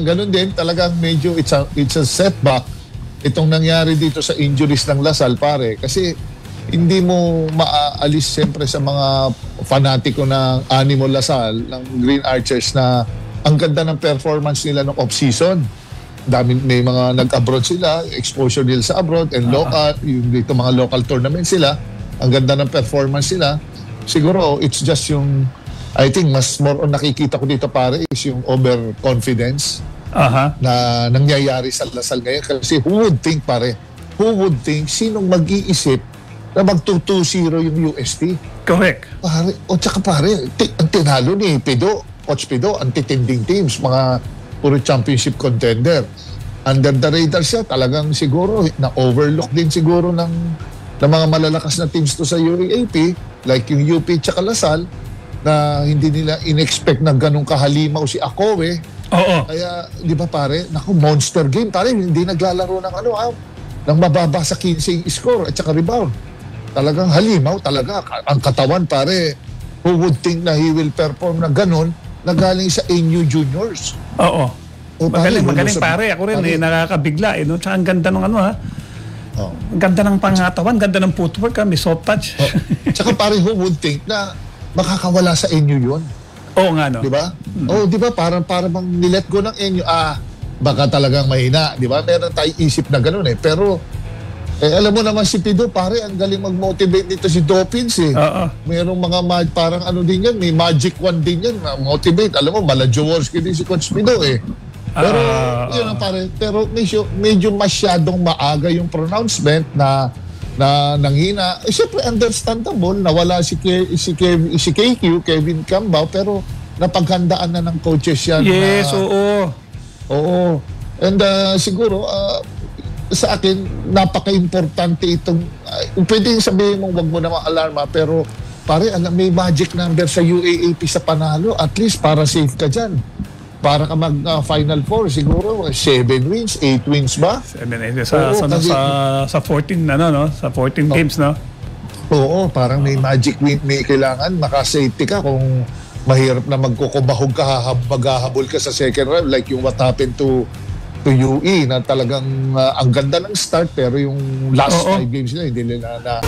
ganun din, talagang medyo it's a setback itong nangyari dito sa injuries ng Lasal, pare. Kasi hindi mo maaalis siyempre sa mga fanatiko ng Animo Lasal, ng Green Archers, na ang ganda ng performance nila ng off-season. May mga nag-abroad sila, exposure nila sa abroad, and local, yung dito mga local tournament sila. Ang ganda ng performance nila. Siguro, it's just yung, I think, mas more on nakikita ko dito, pare, is yung overconfidence na nangyayari sa Lasal ngayon. Kasi who would think, pare? Who would think? Sinong mag-iisip na mag-2-0 yung UST? Correct. Pare, o tsaka pare, ang tinalo ni Pido, Coach Pido, ang titinding teams, mga puro championship contender. Under the radar siya, talagang siguro, na-overlook din siguro ng mga malalakas na teams to sa UAAP, like yung UP tsaka Lasal, na hindi nila in-expect na ganun kahalimaw si Akowe. Oo. Kaya, di ba pare, naku, monster game, pare, hindi naglalaro ng ng mababa sa 15 score at saka rebound. Talagang halimaw, talaga. Ang katawan, pare, who would think na he will perform na ganun na galing sa NU Juniors? Oo. Magaling pare. Ako rin, nakakabigla. Tsaka ang ganda ng ang ganda ng pangatawan, ganda ng footwork, may soft touch. Tsaka pare, who would think na makakawala sa NU yun? Oo nga, no? Di ba? Di ba? Parang bang nilet go ng NU, baka talagang mahina. Di ba? Meron tayong isip na gano'n eh. Pero, alam mo naman si Pido, pare, ang galing mag-motivate dito si Dopins eh. Merong mga parang din yan, may magic wand din yan, motivate. Alam mo, Malajoworski din si Coach Pido eh. Pero, yun ang pare, pero medyo masyadong maaga yung pronouncement na nanghina. Siyempre, understandable, nawala si KQ, Kevin Cambao, pero napaghandaan na ng coaches yan. Yes, oo. Oo. And siguro, sa akin, napaka-importante itong, pwede sabihin mong wag mo na ma-alarma, pero pare, may magic number sa UAAP sa panalo, at least para safe ka dyan. Para ka mag-Final Four, siguro 7 wins, 8 wins ba? 7, 8. Sa 14, sa 14 games, no? Oo, parang may magic win, may kailangan, maka-safety ka kung mahirap na magkukubahog ka, maghahabol ka sa second round, like yung what happened to UE, na talagang ang ganda ng start, pero yung last 5 games nila, hindi nila na